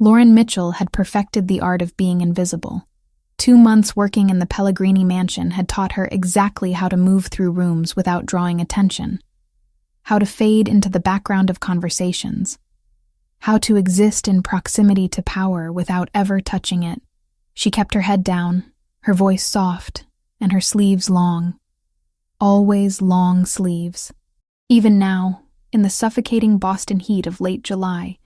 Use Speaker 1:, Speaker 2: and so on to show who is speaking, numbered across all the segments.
Speaker 1: Lauren Mitchell had perfected the art of being invisible. 2 months working in the Pellegrini mansion had taught her exactly how to move through rooms without drawing attention, how to fade into the background of conversations, how to exist in proximity to power without ever touching it. She kept her head down, her voice soft, and her sleeves long. Always long sleeves. Even now, in the suffocating Boston heat of late July,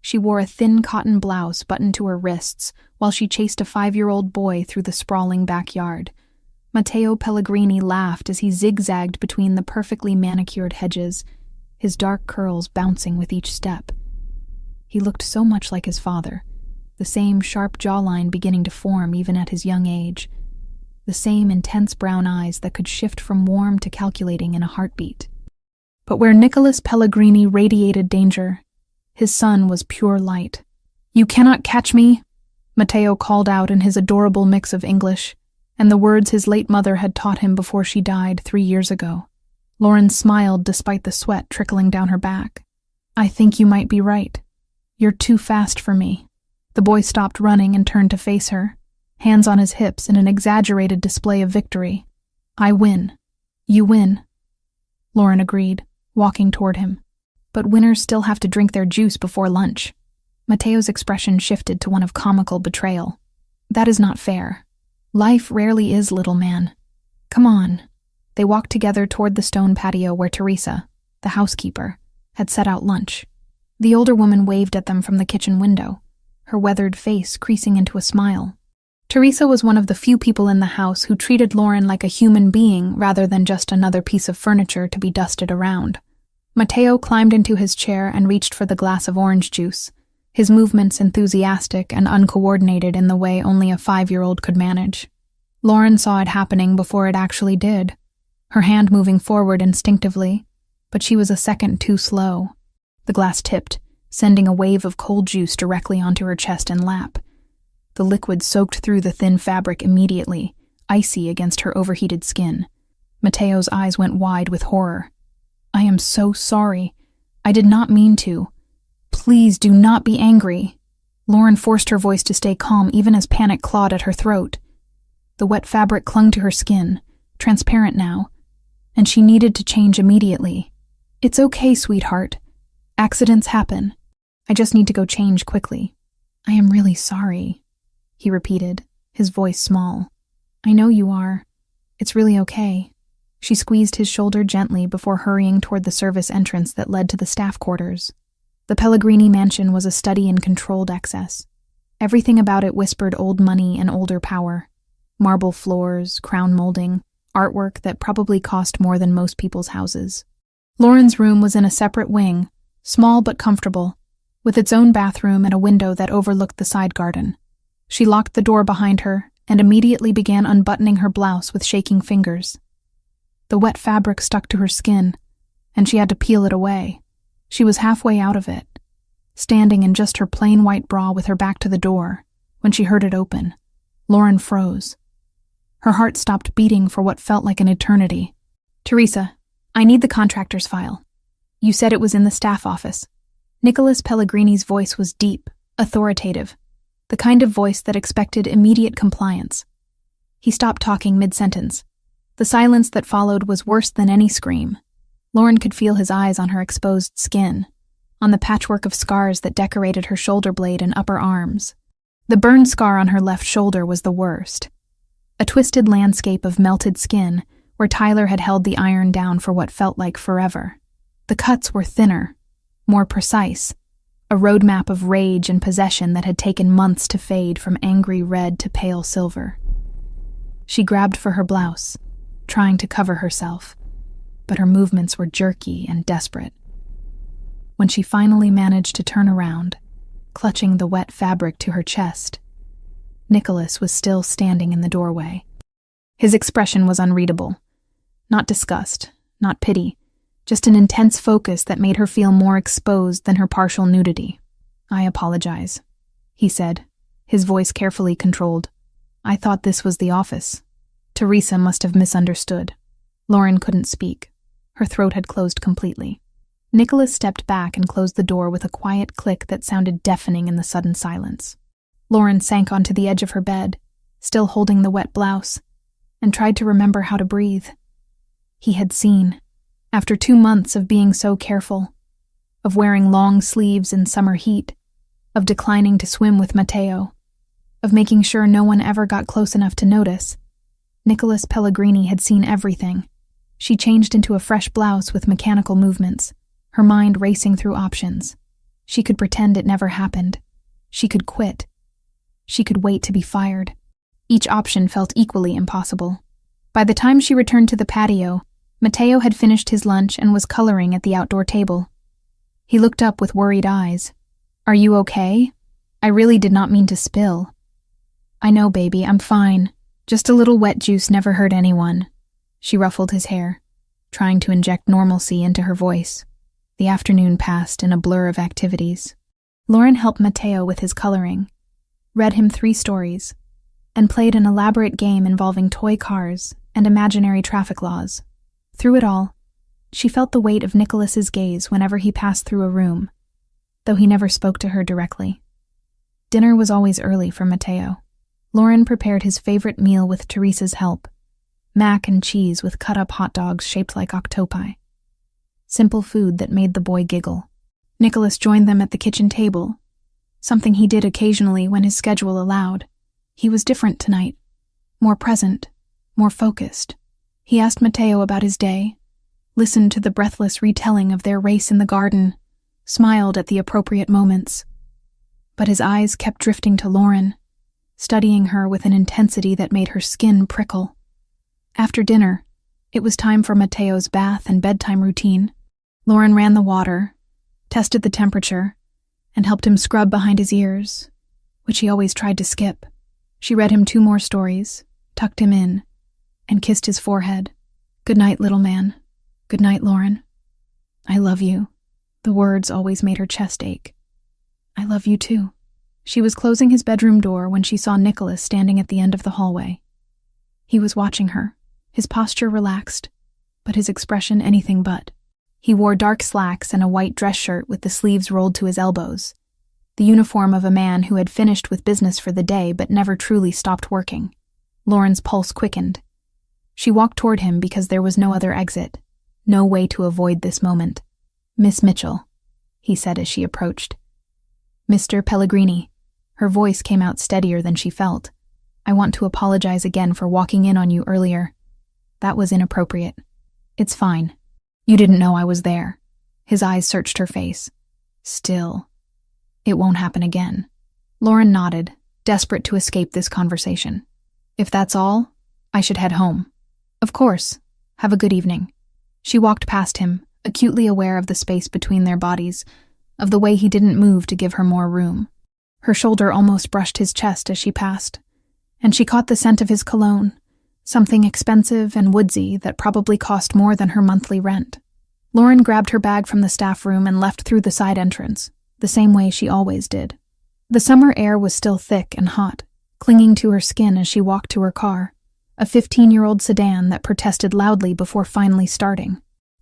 Speaker 1: she wore a thin cotton blouse buttoned to her wrists while she chased a 5-year-old boy through the sprawling backyard. Matteo Pellegrini laughed as he zigzagged between the perfectly manicured hedges, his dark curls bouncing with each step. He looked so much like his father, the same sharp jawline beginning to form even at his young age, the same intense brown eyes that could shift from warm to calculating in a heartbeat. But where Nicholas Pellegrini radiated danger, his son was pure light. "You cannot catch me," Matteo called out in his adorable mix of English, and the words his late mother had taught him before she died 3 years ago. Lauren smiled despite the sweat trickling down her back. "I think you might be right. You're too fast for me." The boy stopped running and turned to face her, hands on his hips in an exaggerated display of victory. "I win. You win," Lauren agreed, walking toward him. "But winners still have to drink their juice before lunch." Matteo's expression shifted to one of comical betrayal. "That is not fair. Life rarely is, little man. Come on." They walked together toward the stone patio where Teresa, the housekeeper, had set out lunch. The older woman waved at them from the kitchen window, her weathered face creasing into a smile. Teresa was one of the few people in the house who treated Lauren like a human being rather than just another piece of furniture to be dusted around. Matteo climbed into his chair and reached for the glass of orange juice, his movements enthusiastic and uncoordinated in the way only a 5-year-old could manage. Lauren saw it happening before it actually did, her hand moving forward instinctively, but she was a second too slow. The glass tipped, sending a wave of cold juice directly onto her chest and lap. The liquid soaked through the thin fabric immediately, icy against her overheated skin. Matteo's eyes went wide with horror. "I am so sorry. I did not mean to. Please do not be angry." Lauren forced her voice to stay calm even as panic clawed at her throat. The wet fabric clung to her skin, transparent now, and she needed to change immediately. "It's okay, sweetheart. Accidents happen. I just need to go change quickly." "I am really sorry," he repeated, his voice small. "I know you are. It's really okay." She squeezed his shoulder gently before hurrying toward the service entrance that led to the staff quarters. The Pellegrini mansion was a study in controlled excess. Everything about it whispered old money and older power. Marble floors, crown molding, artwork that probably cost more than most people's houses. Lauren's room was in a separate wing, small but comfortable, with its own bathroom and a window that overlooked the side garden. She locked the door behind her and immediately began unbuttoning her blouse with shaking fingers. The wet fabric stuck to her skin, and she had to peel it away. She was halfway out of it, standing in just her plain white bra with her back to the door, when she heard it open. Lauren froze. Her heart stopped beating for what felt like an eternity. "Teresa, I need the contractor's file. You said it was in the staff office." Nicholas Pellegrini's voice was deep, authoritative, the kind of voice that expected immediate compliance. He stopped talking mid-sentence. The silence that followed was worse than any scream. Lauren could feel his eyes on her exposed skin, on the patchwork of scars that decorated her shoulder blade and upper arms. The burn scar on her left shoulder was the worst. A twisted landscape of melted skin where Tyler had held the iron down for what felt like forever. The cuts were thinner, more precise, a roadmap of rage and possession that had taken months to fade from angry red to pale silver. She grabbed for her blouse, trying to cover herself, but her movements were jerky and desperate. When she finally managed to turn around, clutching the wet fabric to her chest, Nicholas was still standing in the doorway. His expression was unreadable. Not disgust, not pity, just an intense focus that made her feel more exposed than her partial nudity. "I apologize," he said, his voice carefully controlled. "I thought this was the office. Teresa must have misunderstood." Lauren couldn't speak. Her throat had closed completely. Nicholas stepped back and closed the door with a quiet click that sounded deafening in the sudden silence. Lauren sank onto the edge of her bed, still holding the wet blouse, and tried to remember how to breathe. He had seen, after 2 months of being so careful, of wearing long sleeves in summer heat, of declining to swim with Matteo, of making sure no one ever got close enough to notice. Nicholas Pellegrini had seen everything. She changed into a fresh blouse with mechanical movements, her mind racing through options. She could pretend it never happened. She could quit. She could wait to be fired. Each option felt equally impossible. By the time she returned to the patio, Matteo had finished his lunch and was coloring at the outdoor table. He looked up with worried eyes. "Are you okay? I really did not mean to spill." "I know, baby, I'm fine. Just a little wet juice never hurt anyone." She ruffled his hair, trying to inject normalcy into her voice. The afternoon passed in a blur of activities. Lauren helped Matteo with his coloring, read him 3 stories, and played an elaborate game involving toy cars and imaginary traffic laws. Through it all, she felt the weight of Nicholas's gaze whenever he passed through a room, though he never spoke to her directly. Dinner was always early for Matteo. Lauren prepared his favorite meal with Teresa's help, mac and cheese with cut-up hot dogs shaped like octopi. Simple food that made the boy giggle. Nicholas joined them at the kitchen table, something he did occasionally when his schedule allowed. He was different tonight, more present, more focused. He asked Matteo about his day, listened to the breathless retelling of their race in the garden, smiled at the appropriate moments. But his eyes kept drifting to Lauren, studying her with an intensity that made her skin prickle. After dinner, it was time for Matteo's bath and bedtime routine. Lauren ran the water, tested the temperature, and helped him scrub behind his ears, which he always tried to skip. She read him 2 more stories, tucked him in, and kissed his forehead. "Good night, little man. Good night, Lauren. I love you." The words always made her chest ache. "I love you too." She was closing his bedroom door when she saw Nicholas standing at the end of the hallway. He was watching her, his posture relaxed, but his expression anything but. He wore dark slacks and a white dress shirt with the sleeves rolled to his elbows, the uniform of a man who had finished with business for the day but never truly stopped working. Lauren's pulse quickened. She walked toward him because there was no other exit, no way to avoid this moment. "Miss Mitchell," he said as she approached. "Mr. Pellegrini." Her voice came out steadier than she felt. "I want to apologize again for walking in on you earlier. That was inappropriate." "It's fine. You didn't know I was there." His eyes searched her face. "Still, it won't happen again." Lauren nodded, desperate to escape this conversation. "If that's all, I should head home." "Of course. Have a good evening." She walked past him, acutely aware of the space between their bodies, of the way he didn't move to give her more room. Her shoulder almost brushed his chest as she passed, and she caught the scent of his cologne, something expensive and woodsy that probably cost more than her monthly rent. Lauren grabbed her bag from the staff room and left through the side entrance, the same way she always did. The summer air was still thick and hot, clinging to her skin as she walked to her car, a 15-year-old sedan that protested loudly before finally starting.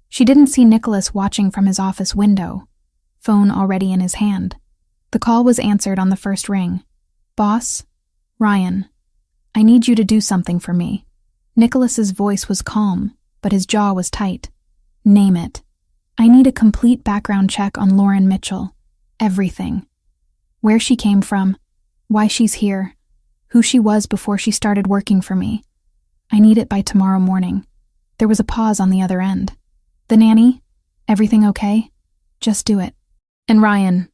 Speaker 1: She didn't see Nicholas watching from his office window, phone already in his hand. The call was answered on the first ring. "Boss? Ryan. I need you to do something for me." Nicholas's voice was calm, but his jaw was tight. "Name it. I need a complete background check on Lauren Mitchell. Everything. Where she came from, why she's here, who she was before she started working for me. I need it by tomorrow morning." There was a pause on the other end. "The nanny? Everything okay? Just do it. And Ryan,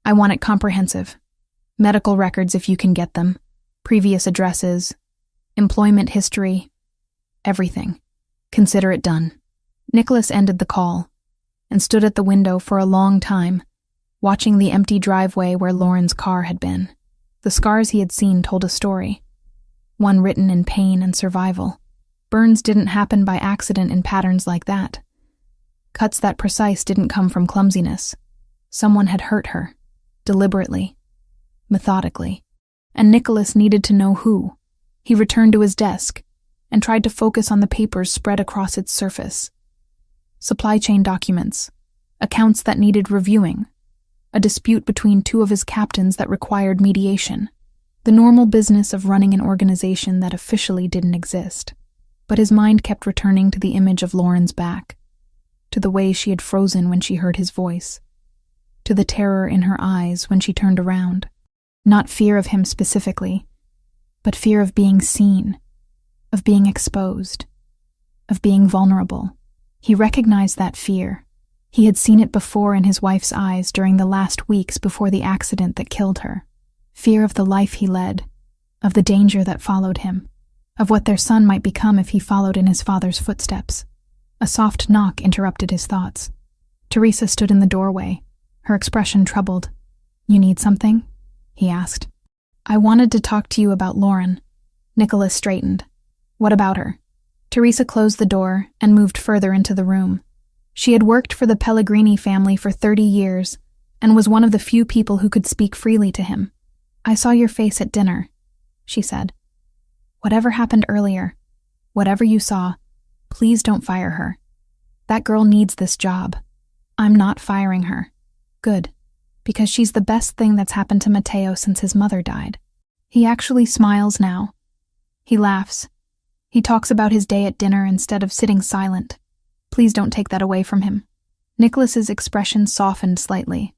Speaker 1: I want it comprehensive. Medical records if you can get them, previous addresses, employment history, everything. Consider it done." Nicholas ended the call and stood at the window for a long time, watching the empty driveway where Lauren's car had been. The scars he had seen told a story, one written in pain and survival. Burns didn't happen by accident in patterns like that. Cuts that precise didn't come from clumsiness. Someone had hurt her, deliberately, methodically, and Nicholas needed to know who. He returned to his desk and tried to focus on the papers spread across its surface. Supply chain documents, accounts that needed reviewing, a dispute between two of his captains that required mediation, the normal business of running an organization that officially didn't exist. But his mind kept returning to the image of Lauren's back, to the way she had frozen when she heard his voice, to the terror in her eyes when she turned around. Not fear of him specifically, but fear of being seen, of being exposed, of being vulnerable. He recognized that fear. He had seen it before in his wife's eyes during the last weeks before the accident that killed her. Fear of the life he led, of the danger that followed him, of what their son might become if he followed in his father's footsteps. A soft knock interrupted his thoughts. Teresa stood in the doorway, her expression troubled. "You need something?" he asked. "I wanted to talk to you about Lauren." Nicholas straightened. "What about her?" Teresa closed the door and moved further into the room. She had worked for the Pellegrini family for 30 years and was one of the few people who could speak freely to him. "I saw your face at dinner," she said. "Whatever happened earlier, whatever you saw, please don't fire her. That girl needs this job. I'm not firing her." "Good, because she's the best thing that's happened to Matteo since his mother died." He actually smiles now. He laughs. He talks about his day at dinner instead of sitting silent. Please don't take that away from him. Nicholas's expression softened slightly.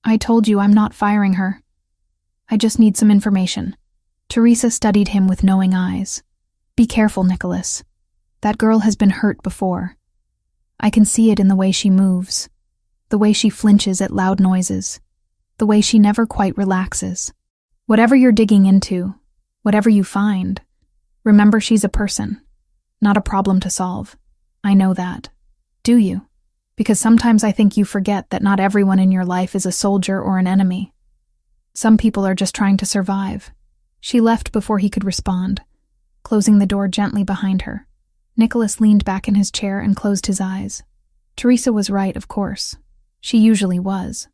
Speaker 1: "I told you I'm not firing her. I just need some information." Teresa studied him with knowing eyes. "Be careful, Nicholas. That girl has been hurt before. I can see it in the way she moves, the way she flinches at loud noises, the way she never quite relaxes. Whatever you're digging into, whatever you find, remember she's a person, not a problem to solve. I know that. Do you? Because sometimes I think you forget that not everyone in your life is a soldier or an enemy. Some people are just trying to survive." She left before he could respond, closing the door gently behind her. Nicholas leaned back in his chair and closed his eyes. Teresa was right, of course. She usually was.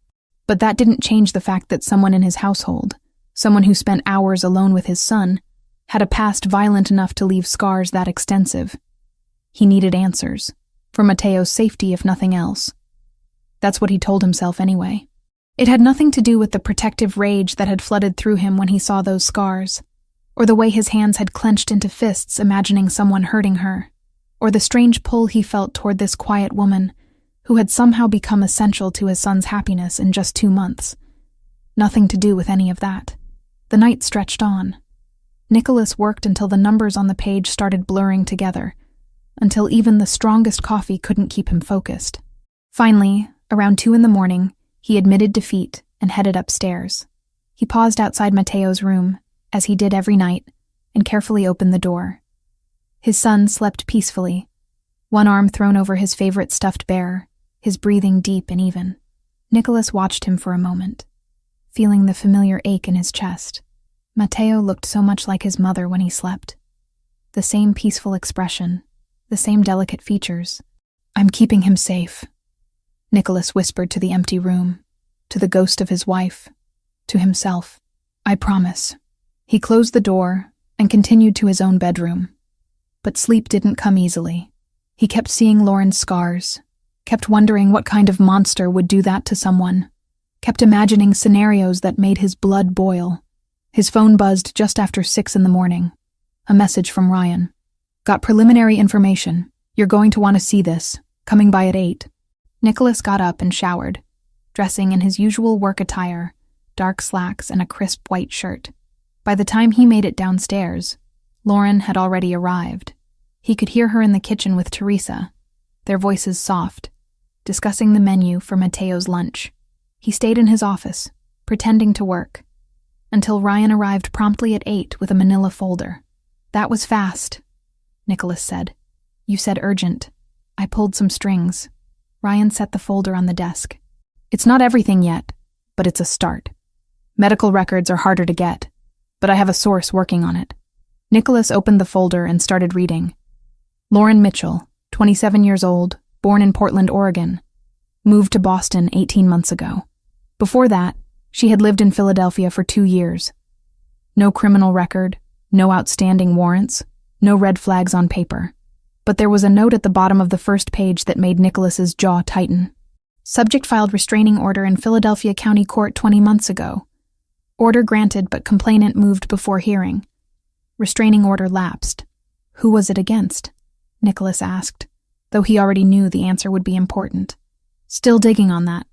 Speaker 1: But that didn't change the fact that someone in his household, someone who spent hours alone with his son, had a past violent enough to leave scars that extensive. He needed answers, for Matteo's safety if nothing else. That's what he told himself anyway. It had nothing to do with the protective rage that had flooded through him when he saw those scars, or the way his hands had clenched into fists imagining someone hurting her, or the strange pull he felt toward this quiet woman who had somehow become essential to his son's happiness in just 2 months. Nothing to do with any of that. The night stretched on. Nicholas worked until the numbers on the page started blurring together, until even the strongest coffee couldn't keep him focused. Finally, around 2 a.m, he admitted defeat and headed upstairs. He paused outside Matteo's room, as he did every night, and carefully opened the door. His son slept peacefully, one arm thrown over his favorite stuffed bear, his breathing deep and even. Nicholas watched him for a moment, feeling the familiar ache in his chest. Matteo looked so much like his mother when he slept. The same peaceful expression, the same delicate features. "I'm keeping him safe," Nicholas whispered to the empty room, to the ghost of his wife, to himself. "I promise." He closed the door and continued to his own bedroom. But sleep didn't come easily. He kept seeing Lauren's scars, kept wondering what kind of monster would do that to someone, kept imagining scenarios that made his blood boil. His phone buzzed just after 6 a.m. A message from Ryan. "Got preliminary information. You're going to want to see this. Coming by at 8. Nicholas got up and showered, dressing in his usual work attire, dark slacks and a crisp white shirt. By the time he made it downstairs, Lauren had already arrived. He could hear her in the kitchen with Teresa, their voices soft, discussing the menu for Matteo's lunch. He stayed in his office, pretending to work, until Ryan arrived promptly at 8 with a manila folder. "That was fast," Nicholas said. "You said urgent. I pulled some strings." Ryan set the folder on the desk. "It's not everything yet, but it's a start. Medical records are harder to get, but I have a source working on it." Nicholas opened the folder and started reading. Lauren Mitchell, 27 years old, born in Portland, Oregon. Moved to Boston 18 months ago. Before that, she had lived in Philadelphia for 2 years. No criminal record, no outstanding warrants, no red flags on paper. But there was a note at the bottom of the first page that made Nicholas's jaw tighten. Subject filed restraining order in Philadelphia County Court 20 months ago. Order granted but complainant moved before hearing. Restraining order lapsed. Who was it against? Nicholas asked, though he already knew the answer would be important. Still digging on that.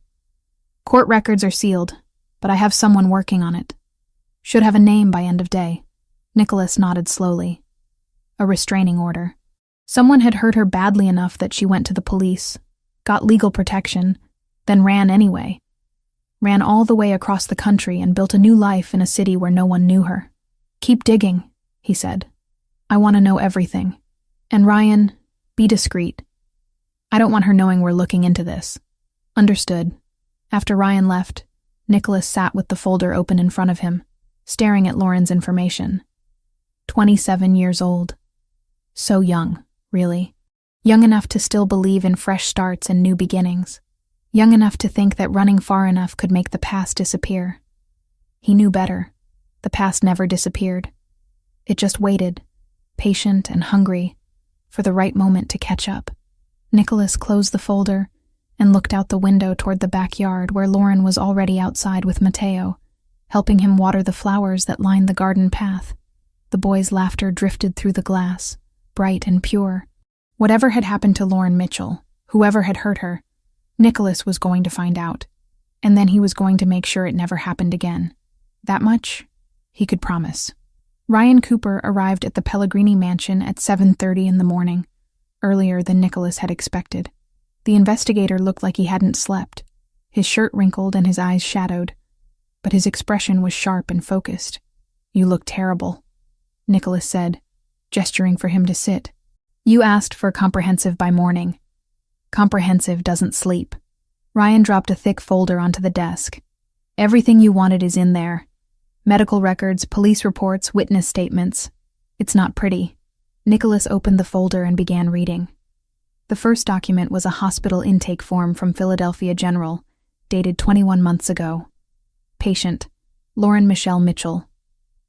Speaker 1: Court records are sealed, but I have someone working on it. Should have a name by end of day. Nicholas nodded slowly. A restraining order. Someone had hurt her badly enough that she went to the police, got legal protection, then ran anyway. Ran all the way across the country and built a new life in a city where no one knew her. Keep digging, he said. I want to know everything. And Ryan, be discreet. I don't want her knowing we're looking into this. Understood. After Ryan left, Nicholas sat with the folder open in front of him, staring at Lauren's information. 27 years old. So young, really. Young enough to still believe in fresh starts and new beginnings. Young enough to think that running far enough could make the past disappear. He knew better. The past never disappeared. It just waited, patient and hungry, for the right moment to catch up. Nicholas closed the folder and looked out the window toward the backyard where Lauren was already outside with Mateo, helping him water the flowers that lined the garden path. The boy's laughter drifted through the glass, bright and pure. Whatever had happened to Lauren Mitchell, whoever had hurt her, Nicholas was going to find out, and then he was going to make sure it never happened again. That much, he could promise. Ryan Cooper arrived at the Pellegrini mansion at 7:30 in the morning, earlier than Nicholas had expected. The investigator looked like he hadn't slept, his shirt wrinkled and his eyes shadowed, but his expression was sharp and focused. You look terrible, Nicholas said, gesturing for him to sit. You asked for comprehensive by morning. Comprehensive doesn't sleep. Ryan dropped a thick folder onto the desk. Everything you wanted is in there. Medical records, police reports, witness statements. It's not pretty. Nicholas opened the folder and began reading. The first document was a hospital intake form from Philadelphia General, dated 21 months ago. Patient, Lauren Michelle Mitchell.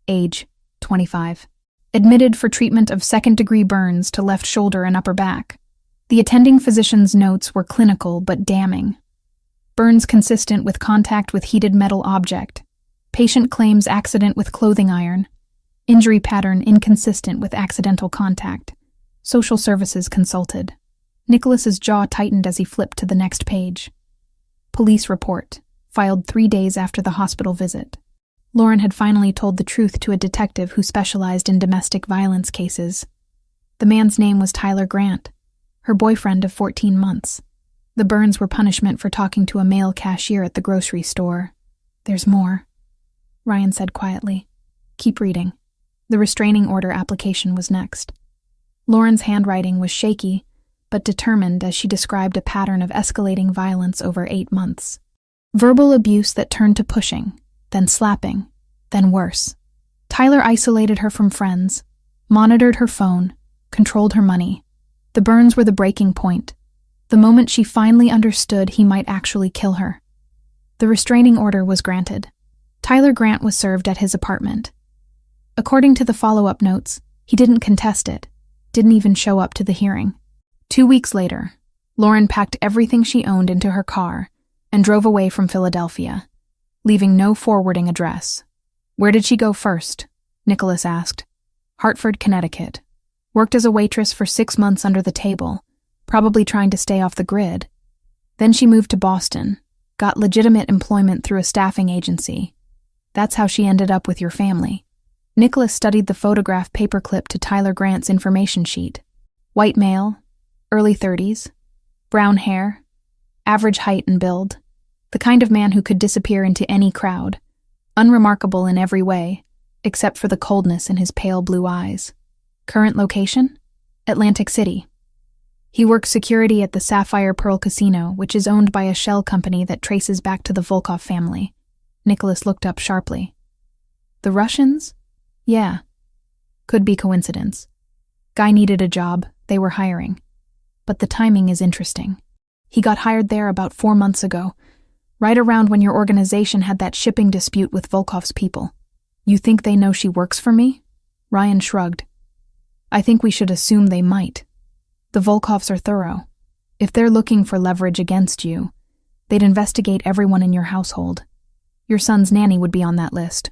Speaker 1: Age, 25. Admitted for treatment of second-degree burns to left shoulder and upper back. The attending physician's notes were clinical but damning. Burns consistent with contact with heated metal object. Patient claims accident with clothing iron. Injury pattern inconsistent with accidental contact. Social services consulted. Nicholas's jaw tightened as he flipped to the next page. Police report, filed 3 days after the hospital visit. Lauren had finally told the truth to a detective who specialized in domestic violence cases. The man's name was Tyler Grant, her boyfriend of 14 months. The burns were punishment for talking to a male cashier at the grocery store. There's more, Ryan said quietly. Keep reading. The restraining order application was next. Lauren's handwriting was shaky, but determined as she described a pattern of escalating violence over 8 months. Verbal abuse that turned to pushing, then slapping, then worse. Tyler isolated her from friends, monitored her phone, controlled her money. The burns were the breaking point, the moment she finally understood he might actually kill her. The restraining order was granted. Tyler Grant was served at his apartment. According to the follow-up notes, he didn't contest it, didn't even show up to the hearing. 2 weeks later, Lauren packed everything she owned into her car and drove away from Philadelphia, leaving no forwarding address. Where did she go first? Nicholas asked. Hartford, Connecticut. Worked as a waitress for 6 months under the table, probably trying to stay off the grid. Then she moved to Boston, got legitimate employment through a staffing agency. That's how she ended up with your family. Nicholas studied the photograph paperclip to Tyler Grant's information sheet. White male, early 30s, brown hair, average height and build, the kind of man who could disappear into any crowd, unremarkable in every way, except for the coldness in his pale blue eyes. Current location? Atlantic City. He works security at the Sapphire Pearl Casino, which is owned by a shell company that traces back to the Volkov family. Nicholas looked up sharply. The Russians? Yeah. Could be coincidence. Guy needed a job, they were hiring. But the timing is interesting. He got hired there about 4 months ago, right around when your organization had that shipping dispute with Volkov's people. You think they know she works for me? Ryan shrugged. I think we should assume they might. The Volkovs are thorough. If they're looking for leverage against you, They'd investigate everyone in your household. Your son's nanny would be on that list.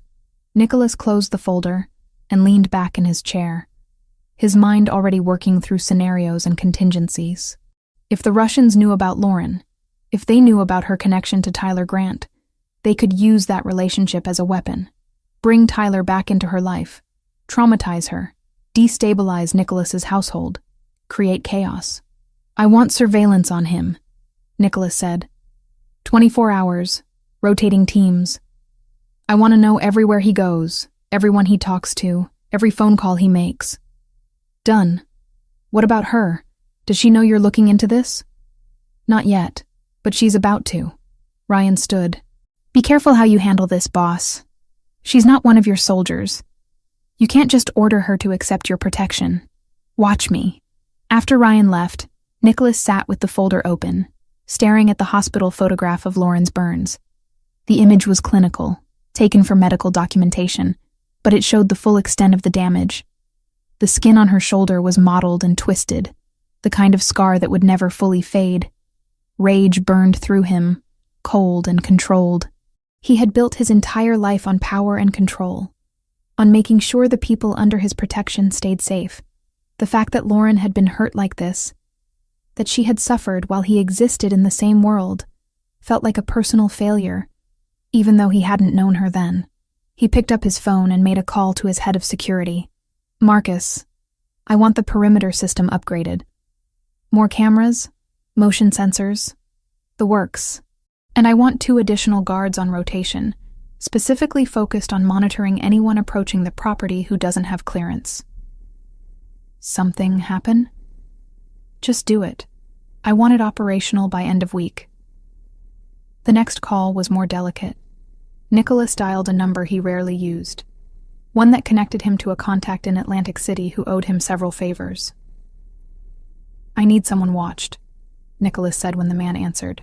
Speaker 1: Nicholas closed the folder and leaned back in his chair, his mind already working through scenarios and contingencies. If the Russians knew about Lauren, if they knew about her connection to Tyler Grant, they could use that relationship as a weapon. Bring Tyler back into her life, traumatize her, destabilize Nicholas's household, create chaos. I want surveillance on him, Nicholas said. 24 hours, rotating teams. I want to know everywhere he goes, everyone he talks to, every phone call he makes. Done. What about her? Does she know you're looking into this? Not yet, but she's about to. Ryan stood. Be careful how you handle this, boss. She's not one of your soldiers. You can't just order her to accept your protection. Watch me. After Ryan left, Nicholas sat with the folder open, staring at the hospital photograph of Lauren's burns. The image was clinical, taken for medical documentation, but it showed the full extent of the damage. The skin on her shoulder was mottled and twisted, the kind of scar that would never fully fade. Rage burned through him, cold and controlled. He had built his entire life on power and control, on making sure the people under his protection stayed safe. The fact that Lauren had been hurt like this, that she had suffered while he existed in the same world, felt like a personal failure, even though he hadn't known her then. He picked up his phone and made a call to his head of security. Marcus, I want the perimeter system upgraded. More cameras, motion sensors, the works. And I want 2 additional guards on rotation, specifically focused on monitoring anyone approaching the property who doesn't have clearance. Something happen? Just do it. I want it operational by end of week. The next call was more delicate. Nicholas dialed a number he rarely used, one that connected him to a contact in Atlantic City who owed him several favors. I need someone watched, Nicholas said when the man answered.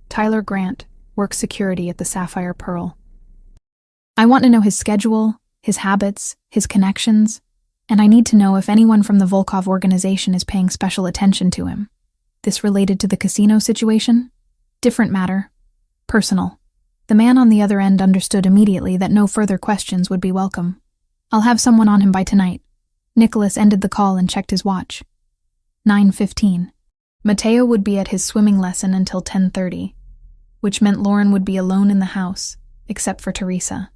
Speaker 1: Tyler Grant, works security at the Sapphire Pearl. I want to know his schedule, his habits, his connections, and I need to know if anyone from the Volkov organization is paying special attention to him. This related to the casino situation? Different matter. Personal. The man on the other end understood immediately that no further questions would be welcome. I'll have someone on him by tonight. Nicholas ended the call and checked his watch. 9:15. Mateo would be at his swimming lesson until 10:30, which meant Lauren would be alone in the house, except for Teresa.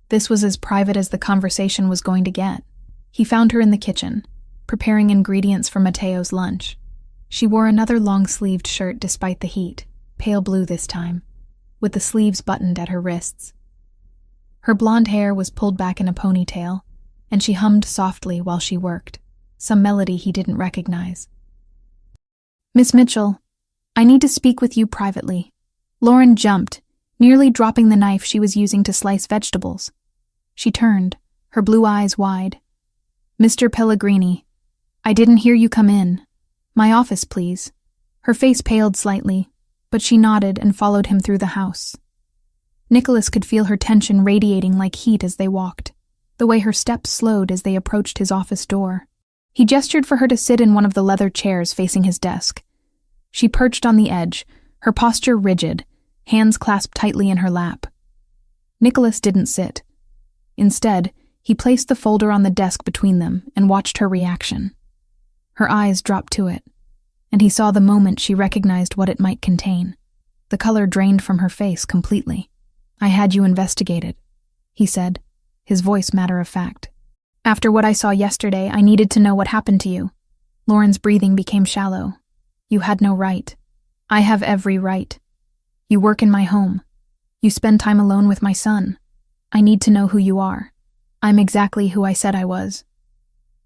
Speaker 1: This was as private as the conversation was going to get. He found her in the kitchen, preparing ingredients for Mateo's lunch. She wore another long-sleeved shirt despite the heat, pale blue this time, with the sleeves buttoned at her wrists. Her blonde hair was pulled back in a ponytail, and she hummed softly while she worked, some melody he didn't recognize. Miss Mitchell, I need to speak with you privately. Lauren jumped, nearly dropping the knife she was using to slice vegetables. She turned, her blue eyes wide. Mr. Pellegrini, I didn't hear you come in. My office, please. Her face paled slightly, but she nodded and followed him through the house. Nicholas could feel her tension radiating like heat as they walked, the way her steps slowed as they approached his office door. He gestured for her to sit in one of the leather chairs facing his desk. She perched on the edge, her posture rigid, hands clasped tightly in her lap. Nicholas didn't sit. Instead, he placed the folder on the desk between them and watched her reaction. Her eyes dropped to it, and he saw the moment she recognized what it might contain. The color drained from her face completely. I had you investigated, he said, his voice matter-of-fact. After what I saw yesterday, I needed to know what happened to you. Lauren's breathing became shallow. You had no right. I have every right. You work in my home. You spend time alone with my son. I need to know who you are. I'm exactly who I said I was.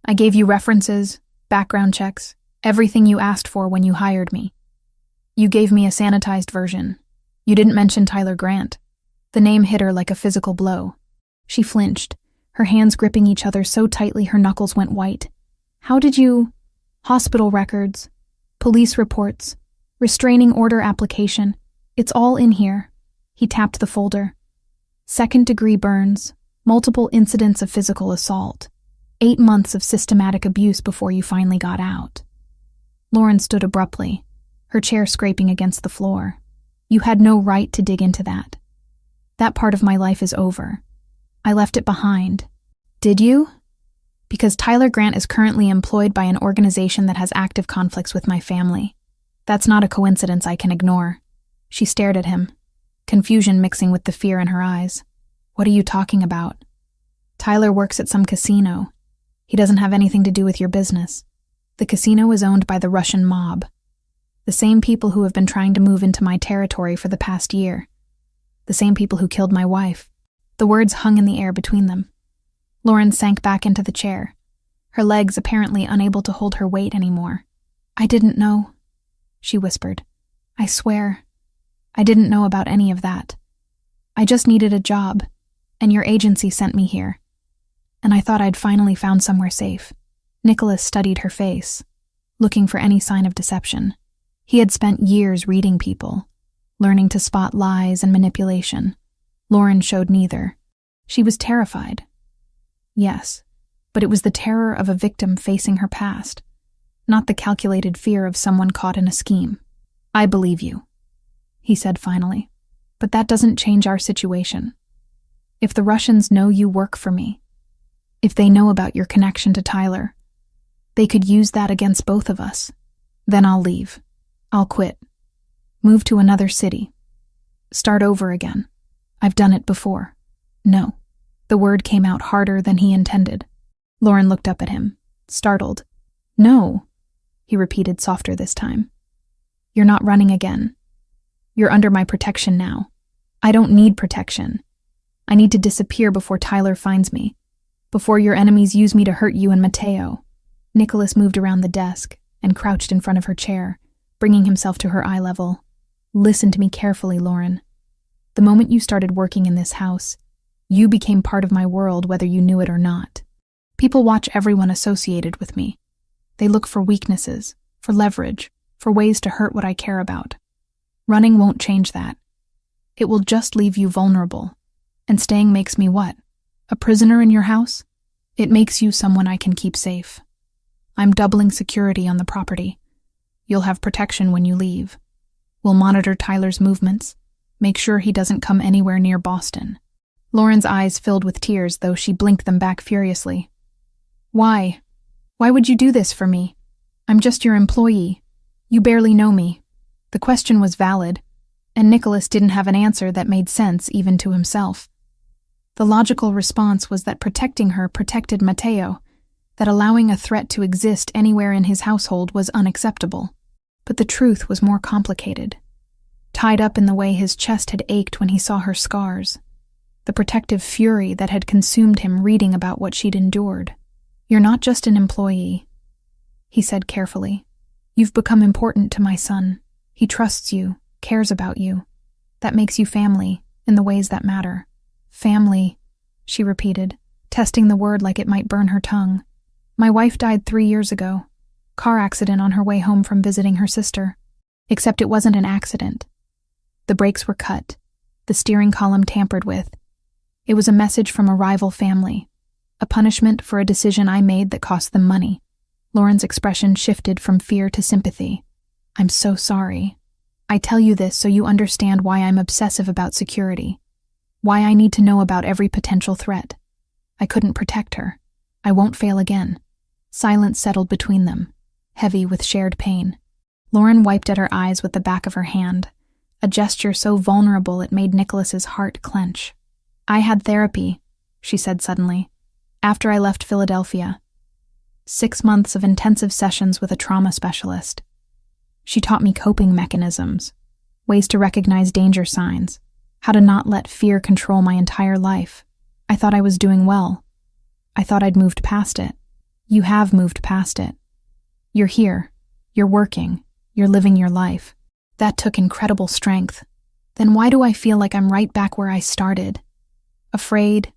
Speaker 1: I gave you references, background checks, everything you asked for when you hired me. You gave me a sanitized version. You didn't mention Tyler Grant. The name hit her like a physical blow. She flinched, her hands gripping each other so tightly her knuckles went white. How did you... Hospital records, police reports, restraining order application. It's all in here. He tapped the folder. 2nd-degree burns, multiple incidents of physical assault, 8 months of systematic abuse before you finally got out. Lauren stood abruptly, her chair scraping against the floor. You had no right to dig into that. That part of my life is over. I left it behind. Did you? Because Tyler Grant is currently employed by an organization that has active conflicts with my family. That's not a coincidence I can ignore. She stared at him, confusion mixing with the fear in her eyes. What are you talking about? Tyler works at some casino. He doesn't have anything to do with your business. The casino is owned by the Russian mob. The same people who have been trying to move into my territory for the past year. The same people who killed my wife. The words hung in the air between them. Lauren sank back into the chair, her legs apparently unable to hold her weight anymore. I didn't know, she whispered. I swear, I didn't know about any of that. I just needed a job, and your agency sent me here. And I thought I'd finally found somewhere safe. Nicholas studied her face, looking for any sign of deception. He had spent years reading people, learning to spot lies and manipulation. Lauren showed neither. She was terrified. Yes, but it was the terror of a victim facing her past, not the calculated fear of someone caught in a scheme. I believe you, he said finally, but that doesn't change our situation. If the Russians know you work for me, if they know about your connection to Tyler, they could use that against both of us. Then I'll leave. I'll quit. Move to another city. Start over again. I've done it before. No. The word came out harder than he intended. Lauren looked up at him, startled. No, he repeated softer this time. You're not running again. You're under my protection now. I don't need protection. I need to disappear before Tyler finds me, before your enemies use me to hurt you and Mateo. Nicholas moved around the desk and crouched in front of her chair, bringing himself to her eye level. Listen to me carefully, Lauren. The moment you started working in this house, you became part of my world whether you knew it or not. People watch everyone associated with me. They look for weaknesses, for leverage, for ways to hurt what I care about. Running won't change that. It will just leave you vulnerable. And staying makes me what? A prisoner in your house? It makes you someone I can keep safe. I'm doubling security on the property. You'll have protection when you leave. We'll monitor Tyler's movements, make sure he doesn't come anywhere near Boston. Lauren's eyes filled with tears, though she blinked them back furiously. Why? Why would you do this for me? I'm just your employee. You barely know me. The question was valid, and Nicholas didn't have an answer that made sense even to himself. The logical response was that protecting her protected Mateo, that allowing a threat to exist anywhere in his household was unacceptable. But the truth was more complicated, tied up in the way his chest had ached when he saw her scars, the protective fury that had consumed him reading about what she'd endured. You're not just an employee, he said carefully. You've become important to my son. He trusts you, cares about you. That makes you family, in the ways that matter. Family, she repeated, testing the word like it might burn her tongue. My wife died 3 years ago. Car accident on her way home from visiting her sister. Except it wasn't an accident. The brakes were cut, the steering column tampered with. It was a message from a rival family, a punishment for a decision I made that cost them money. Lauren's expression shifted from fear to sympathy. I'm so sorry. I tell you this so you understand why I'm obsessive about security, why I need to know about every potential threat. I couldn't protect her. I won't fail again. Silence settled between them, heavy with shared pain. Lauren wiped at her eyes with the back of her hand, a gesture so vulnerable it made Nicholas's heart clench. I had therapy, she said suddenly, after I left Philadelphia. 6 months of intensive sessions with a trauma specialist. She taught me coping mechanisms, ways to recognize danger signs, how to not let fear control my entire life. I thought I was doing well. I thought I'd moved past it. You have moved past it. You're here. You're working. You're living your life. That took incredible strength. Then why do I feel like I'm right back where I started? Afraid,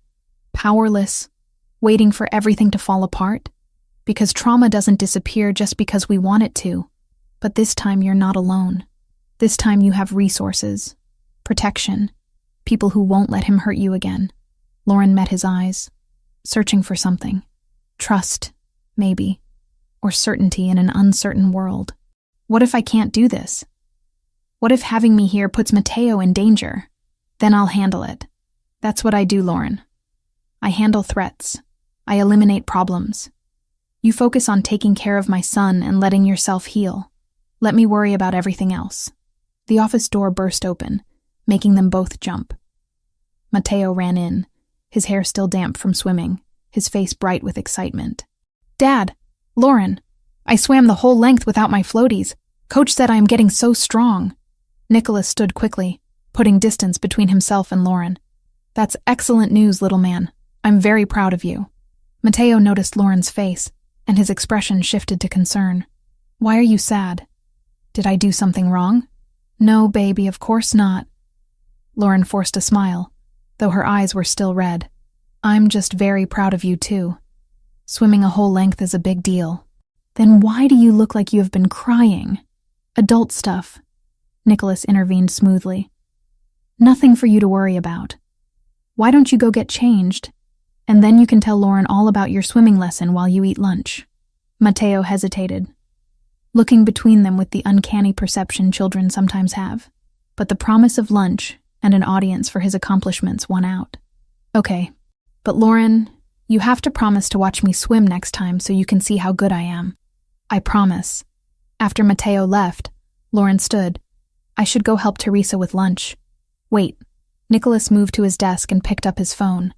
Speaker 1: powerless, waiting for everything to fall apart? Because trauma doesn't disappear just because we want it to. But this time you're not alone. This time you have resources, protection, people who won't let him hurt you again. Lauren met his eyes, searching for something. Trust, maybe, or certainty in an uncertain world. What if I can't do this? What if having me here puts Mateo in danger? Then I'll handle it. That's what I do, Lauren. I handle threats. I eliminate problems. You focus on taking care of my son and letting yourself heal. Let me worry about everything else. The office door burst open, making them both jump. Mateo ran in, his hair still damp from swimming, his face bright with excitement. Dad! Lauren! I swam the whole length without my floaties. Coach said I am getting so strong. Nicholas stood quickly, putting distance between himself and Lauren. That's excellent news, little man. I'm very proud of you. Mateo noticed Lauren's face, and his expression shifted to concern. Why are you sad? Did I do something wrong? No, baby, of course not. Lauren forced a smile, though her eyes were still red. I'm just very proud of you, too. Swimming a whole length is a big deal. Then why do you look like you have been crying? Adult stuff. Nicholas intervened smoothly. Nothing for you to worry about. Why don't you go get changed? And then you can tell Lauren all about your swimming lesson while you eat lunch. Mateo hesitated, looking between them with the uncanny perception children sometimes have. But the promise of lunch and an audience for his accomplishments won out. Okay, but Lauren, you have to promise to watch me swim next time so you can see how good I am. I promise. After Mateo left, Lauren stood. I should go help Teresa with lunch. Wait. Nicholas moved to his desk and picked up his phone.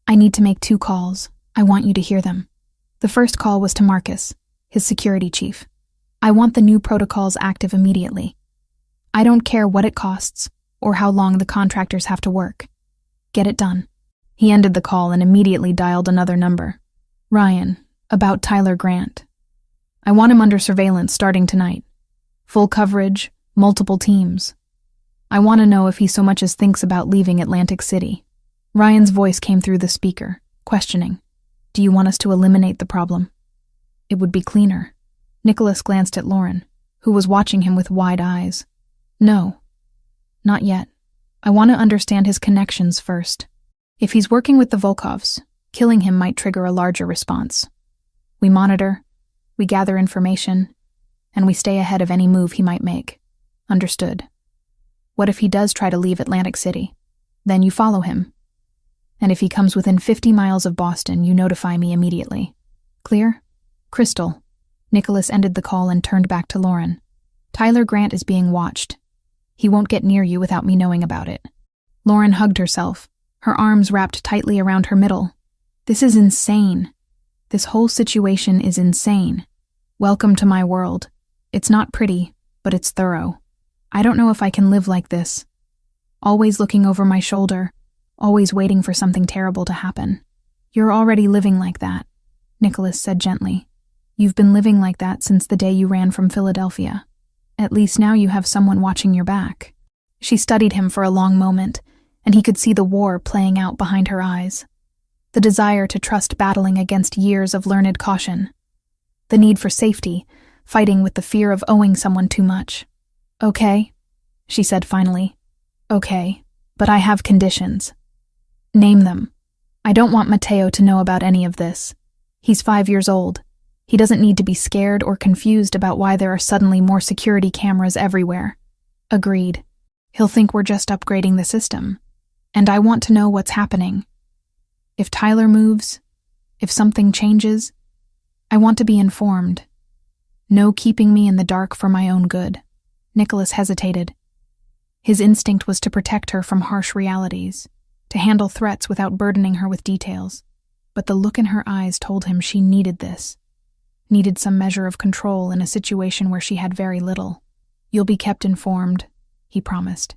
Speaker 1: I need to make 2 calls. I want you to hear them. The first call was to Marcus, his security chief. I want the new protocols active immediately. I don't care what it costs or how long the contractors have to work. Get it done. He ended the call and immediately dialed another number. Ryan, about Tyler Grant. I want him under surveillance starting tonight. Full coverage, multiple teams. I want to know if he so much as thinks about leaving Atlantic City. Ryan's voice came through the speaker, questioning. Do you want us to eliminate the problem? It would be cleaner. Nicholas glanced at Lauren, who was watching him with wide eyes. No, not yet. I want to understand his connections first. If he's working with the Volkovs, killing him might trigger a larger response. We monitor, we gather information, and we stay ahead of any move he might make. Understood. What if he does try to leave Atlantic City? Then you follow him. And if he comes within 50 miles of Boston, you notify me immediately. Clear? Crystal. Nicholas ended the call and turned back to Lauren. Tyler Grant is being watched. He won't get near you without me knowing about it. Lauren hugged herself, her arms wrapped tightly around her middle. This is insane. This whole situation is insane. Welcome to my world. It's not pretty, but it's thorough. I don't know if I can live like this. Always looking over my shoulder, always waiting for something terrible to happen. You're already living like that, Nicholas said gently. You've been living like that since the day you ran from Philadelphia. At least now you have someone watching your back. She studied him for a long moment, and he could see the war playing out behind her eyes. The desire to trust battling against years of learned caution. The need for safety, fighting with the fear of owing someone too much. Okay, she said finally. Okay, but I have conditions. Name them. I don't want Mateo to know about any of this. He's 5 years old. He doesn't need to be scared or confused about why there are suddenly more security cameras everywhere. Agreed. He'll think we're just upgrading the system. And I want to know what's happening. If Tyler moves, if something changes, I want to be informed. No keeping me in the dark for my own good. Nicholas hesitated. His instinct was to protect her from harsh realities, to handle threats without burdening her with details. But the look in her eyes told him she needed this. Needed some measure of control in a situation where she had very little. You'll be kept informed, he promised,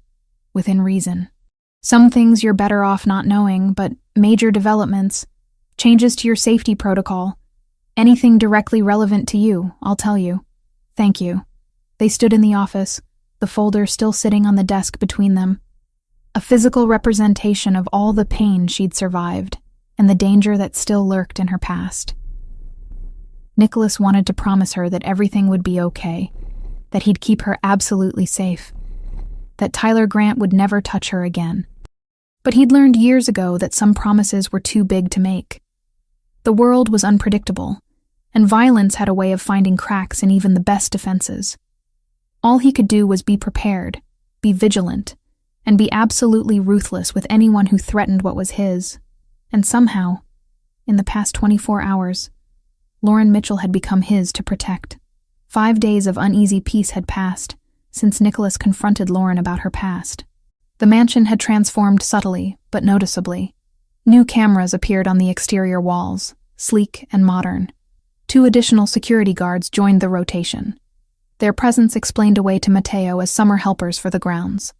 Speaker 1: within reason. Some things you're better off not knowing, but major developments, changes to your safety protocol, anything directly relevant to you, I'll tell you. Thank you. They stood in the office, the folder still sitting on the desk between them. A physical representation of all the pain she'd survived and the danger that still lurked in her past. Nicholas wanted to promise her that everything would be okay, that he'd keep her absolutely safe, that Tyler Grant would never touch her again. But he'd learned years ago that some promises were too big to make. The world was unpredictable, and violence had a way of finding cracks in even the best defenses. All he could do was be prepared, be vigilant, and be absolutely ruthless with anyone who threatened what was his. And somehow, in the past 24 hours, Lauren Mitchell had become his to protect. 5 days of uneasy peace had passed since Nicholas confronted Lauren about her past. The mansion had transformed subtly, but noticeably. New cameras appeared on the exterior walls, sleek and modern. 2 additional security guards joined the rotation. Their presence explained away to Mateo as summer helpers for the grounds.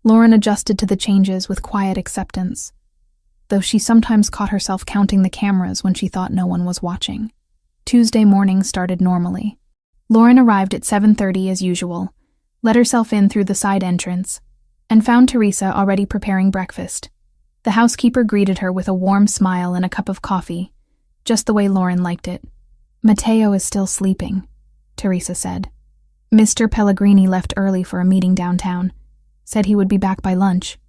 Speaker 1: Lauren adjusted to the changes with quiet acceptance, though she sometimes caught herself counting the cameras when she thought no one was watching. Tuesday morning started normally. Lauren arrived at 7:30 as usual, let herself in through the side entrance, and found Teresa already preparing breakfast. The housekeeper greeted her with a warm smile and a cup of coffee, just the way Lauren liked it. "Mateo is still sleeping," Teresa said. "Mr. Pellegrini left early for a meeting downtown. Said he would be back by lunch."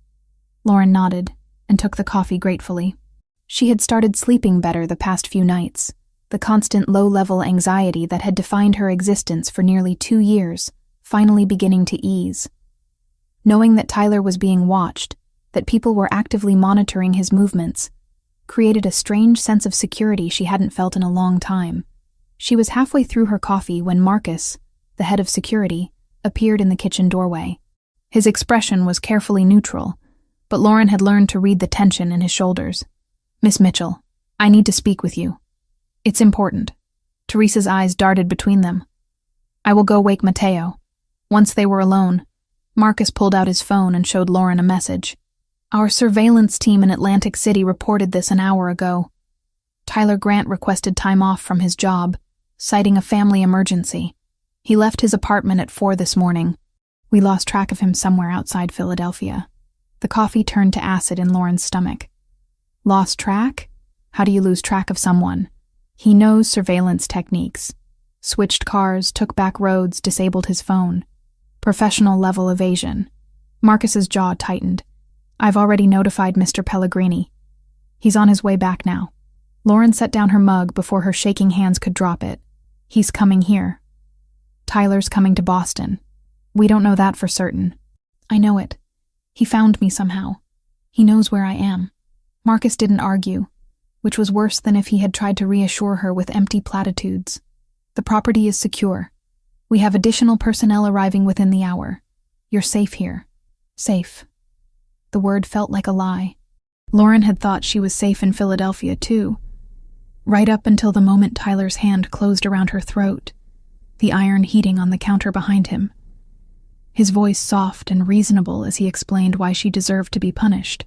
Speaker 1: Lauren nodded and took the coffee gratefully. She had started sleeping better the past few nights. The constant low-level anxiety that had defined her existence for nearly 2 years finally beginning to ease. Knowing that Tyler was being watched, that people were actively monitoring his movements, created a strange sense of security she hadn't felt in a long time. She was halfway through her coffee when Marcus, the head of security, appeared in the kitchen doorway. His expression was carefully neutral, but Lauren had learned to read the tension in his shoulders. "Miss Mitchell, I need to speak with you. It's important." Teresa's eyes darted between them. "I will go wake Mateo." Once they were alone, Marcus pulled out his phone and showed Lauren a message. "Our surveillance team in Atlantic City reported this an hour ago. Tyler Grant requested time off from his job, citing a family emergency. He left his apartment at 4 this morning. We lost track of him somewhere outside Philadelphia." The coffee turned to acid in Lauren's stomach. Lost track? How do you lose track of someone? He knows surveillance techniques. Switched cars, took back roads, disabled his phone. Professional level evasion. Marcus's jaw tightened. "I've already notified Mr. Pellegrini. He's on his way back now." Lauren set down her mug before her shaking hands could drop it. "He's coming here. Tyler's coming to Boston. We don't know that for certain." "I know it. He found me somehow. He knows where I am." Marcus didn't argue, which was worse than if he had tried to reassure her with empty platitudes. "The property is secure. We have additional personnel arriving within the hour. You're safe here." Safe. The word felt like a lie. Lauren had thought she was safe in Philadelphia, too. Right up until the moment Tyler's hand closed around her throat, the iron heating on the counter behind him. His voice soft and reasonable as he explained why she deserved to be punished.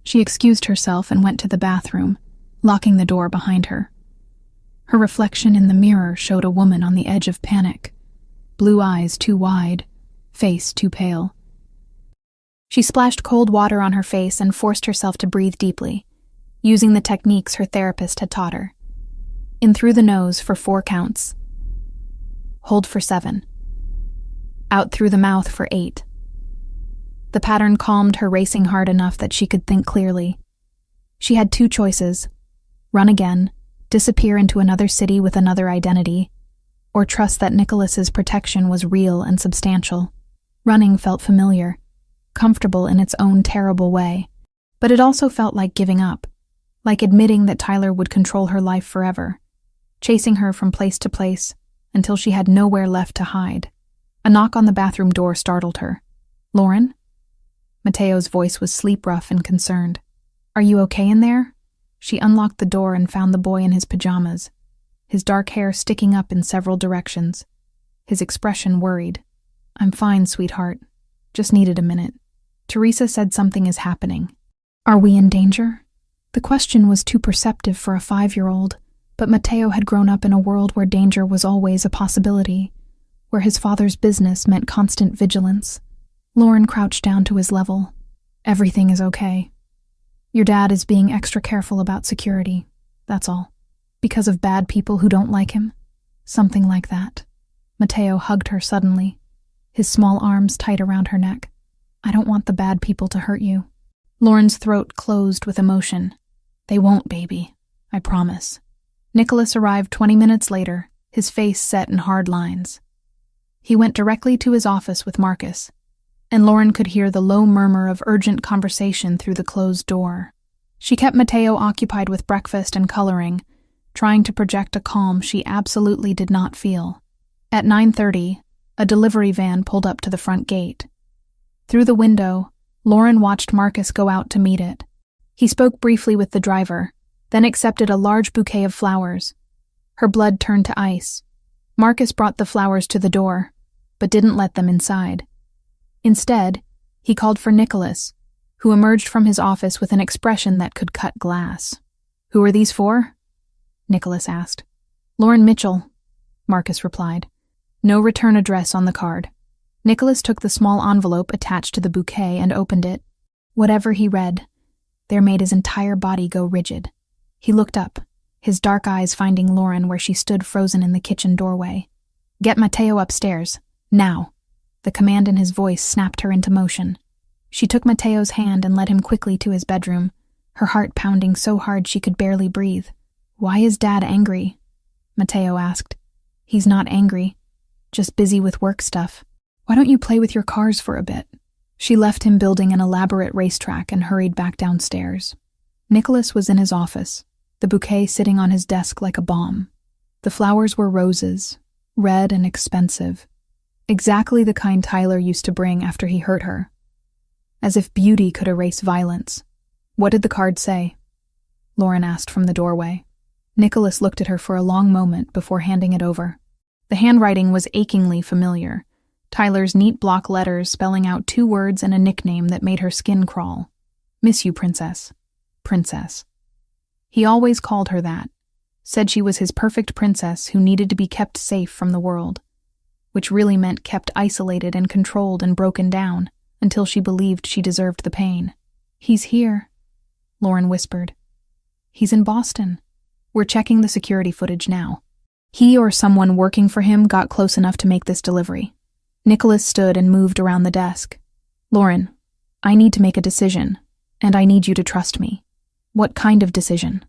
Speaker 1: She excused herself and went to the bathroom, locking the door behind her. Her reflection in the mirror showed a woman on the edge of panic, blue eyes too wide, face too pale. She splashed cold water on her face and forced herself to breathe deeply, using the techniques her therapist had taught her. In through the nose for 4 counts. Hold for 7. Out through the mouth for 8. The pattern calmed her racing heart enough that she could think clearly. She had 2 choices: run again, disappear into another city with another identity, or trust that Nicholas's protection was real and substantial. Running felt familiar, comfortable in its own terrible way, but it also felt like giving up, like admitting that Tyler would control her life forever, chasing her from place to place until she had nowhere left to hide. A knock on the bathroom door startled her. "Lauren?" Mateo's voice was sleep-rough and concerned. "Are you okay in there?" She unlocked the door and found the boy in his pajamas, his dark hair sticking up in several directions, his expression worried. "I'm fine, sweetheart. Just needed a minute." Teresa said something is happening. "Are we in danger?" The question was too perceptive for a 5-year-old, but Mateo had grown up in a world where danger was always a possibility, where his father's business meant constant vigilance. Lauren crouched down to his level. "Everything is okay. Your dad is being extra careful about security, that's all. Because of bad people who don't like him? Something like that." Mateo hugged her suddenly, his small arms tight around her neck. "I don't want the bad people to hurt you." Lauren's throat closed with emotion. "They won't, baby. I promise." Nicholas arrived 20 minutes later, his face set in hard lines. He went directly to his office with Marcus. and Lauren could hear the low murmur of urgent conversation through the closed door. She kept Mateo occupied with breakfast and coloring, trying to project a calm she absolutely did not feel. At 9:30, a delivery van pulled up to the front gate. Through the window, Lauren watched Marcus go out to meet it. He spoke briefly with the driver, then accepted a large bouquet of flowers. Her blood turned to ice. Marcus brought the flowers to the door, but didn't let them inside. Instead, he called for Nicholas, who emerged from his office with an expression that could cut glass. "Who are these for?" Nicholas asked. "Lauren Mitchell," Marcus replied. No return address on the card. Nicholas took the small envelope attached to the bouquet and opened it. Whatever he read, there made his entire body go rigid. He looked up, his dark eyes finding Lauren where she stood frozen in the kitchen doorway. "Get Mateo upstairs, now." The command in his voice snapped her into motion. She took Mateo's hand and led him quickly to his bedroom, her heart pounding so hard she could barely breathe. "Why is Dad angry?" Mateo asked. "He's not angry, just busy with work stuff. Why don't you play with your cars for a bit?" She left him building an elaborate racetrack and hurried back downstairs. Nicholas was in his office, the bouquet sitting on his desk like a bomb. The flowers were roses, red and expensive, exactly the kind Tyler used to bring after he hurt her. As if beauty could erase violence. "What did the card say?" Lauren asked from the doorway. Nicholas looked at her for a long moment before handing it over. The handwriting was achingly familiar, Tyler's neat block letters spelling out 2 words and a nickname that made her skin crawl. "Miss you, Princess. Princess." He always called her that, said she was his perfect princess who needed to be kept safe from the world, which really meant kept isolated and controlled and broken down until she believed she deserved the pain. "He's here," Lauren whispered. "He's in Boston. We're checking the security footage now." He or someone working for him got close enough to make this delivery. Nicholas stood and moved around the desk. "Lauren, I need to make a decision, and I need you to trust me." "What kind of decision?"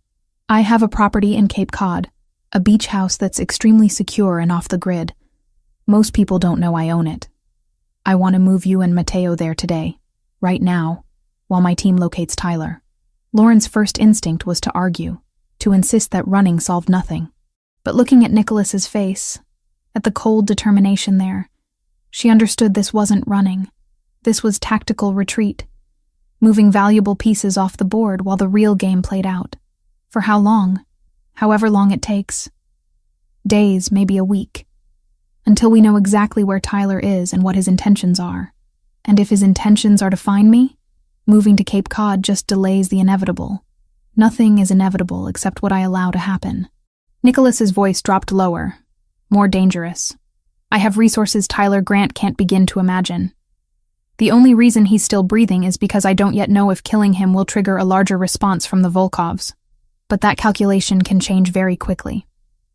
Speaker 1: "I have a property in Cape Cod, a beach house that's extremely secure and off the grid. Most people don't know I own it. I want to move you and Mateo there today, right now, while my team locates Tyler." Lauren's first instinct was to argue, to insist that running solved nothing. But looking at Nicholas's face, at the cold determination there, she understood this wasn't running. This was tactical retreat, moving valuable pieces off the board while the real game played out. For how long? However long it takes. Days, maybe a week. Until we know exactly where Tyler is and what his intentions are. And if his intentions are to find me, moving to Cape Cod just delays the inevitable. Nothing is inevitable except what I allow to happen. Nicholas's voice dropped lower, more dangerous. "I have resources Tyler Grant can't begin to imagine. The only reason he's still breathing is because I don't yet know if killing him will trigger a larger response from the Volkovs. But that calculation can change very quickly."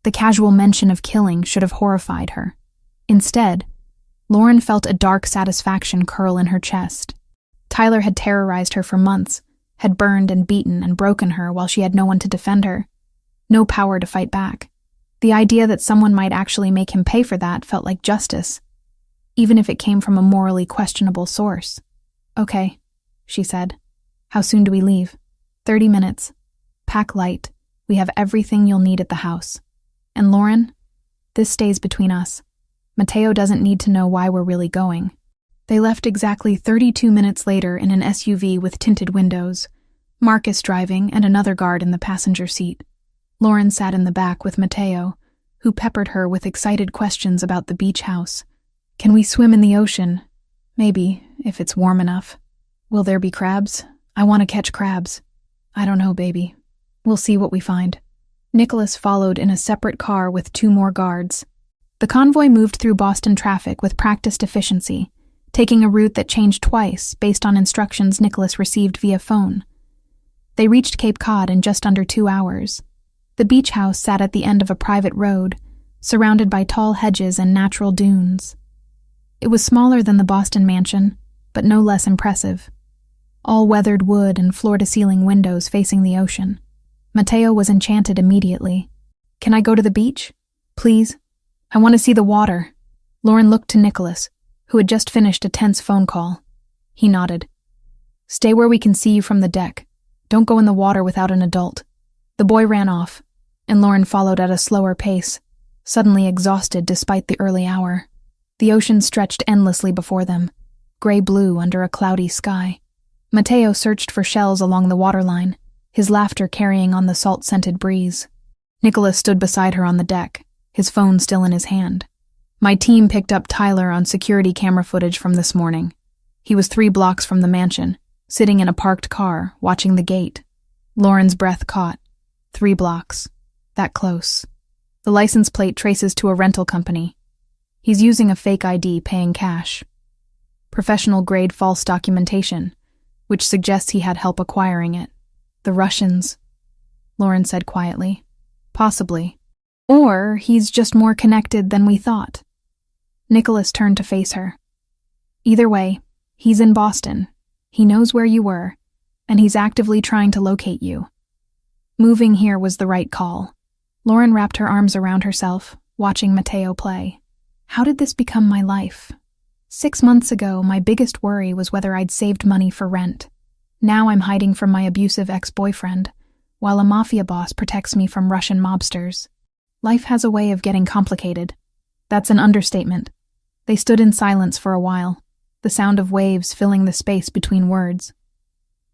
Speaker 1: The casual mention of killing should have horrified her. Instead, Lauren felt a dark satisfaction curl in her chest. Tyler had terrorized her for months, had burned and beaten and broken her while she had no one to defend her. No power to fight back. The idea that someone might actually make him pay for that felt like justice, even if it came from a morally questionable source. "Okay," she said. "How soon do we leave?" 30 minutes. Pack light. We have everything you'll need at the house. And Lauren, this stays between us. Mateo doesn't need to know why we're really going." They left exactly 32 minutes later in an SUV with tinted windows, Marcus driving and another guard in the passenger seat. Lauren sat in the back with Mateo, who peppered her with excited questions about the beach house. "Can we swim in the ocean? Maybe, if it's warm enough. Will there be crabs? I want to catch crabs." "I don't know, baby. We'll see what we find." Nicholas followed in a separate car with 2 more guards. The convoy moved through Boston traffic with practiced efficiency, taking a route that changed twice based on instructions Nicholas received via phone. They reached Cape Cod in just under 2 hours. The beach house sat at the end of a private road, surrounded by tall hedges and natural dunes. It was smaller than the Boston mansion, but no less impressive. All weathered wood and floor-to-ceiling windows facing the ocean. Mateo was enchanted immediately. "Can I go to the beach? Please? I want to see the water." Lauren looked to Nicholas, who had just finished a tense phone call. He nodded. "Stay where we can see you from the deck. Don't go in the water without an adult." The boy ran off, and Lauren followed at a slower pace, suddenly exhausted despite the early hour. The ocean stretched endlessly before them, gray-blue under a cloudy sky. Mateo searched for shells along the waterline, his laughter carrying on the salt-scented breeze. Nicholas stood beside her on the deck, his phone still in his hand. "My team picked up Tyler on security camera footage from this morning. He was 3 blocks from the mansion, sitting in a parked car, watching the gate." Lauren's breath caught. 3 blocks. That close. The license plate traces to a rental company. He's using a fake ID, paying cash. Professional-grade false documentation, which suggests he had help acquiring it. "The Russians," Lauren said quietly. "Possibly. Or he's just more connected than we thought." Nicholas turned to face her. "Either way, he's in Boston. He knows where you were, and he's actively trying to locate you. Moving here was the right call." Lauren wrapped her arms around herself, watching Mateo play. "How did this become my life? 6 months ago, my biggest worry was whether I'd saved money for rent. Now I'm hiding from my abusive ex-boyfriend, while a Mafia boss protects me from Russian mobsters. Life has a way of getting complicated." That's an understatement. They stood in silence for a while, the sound of waves filling the space between words.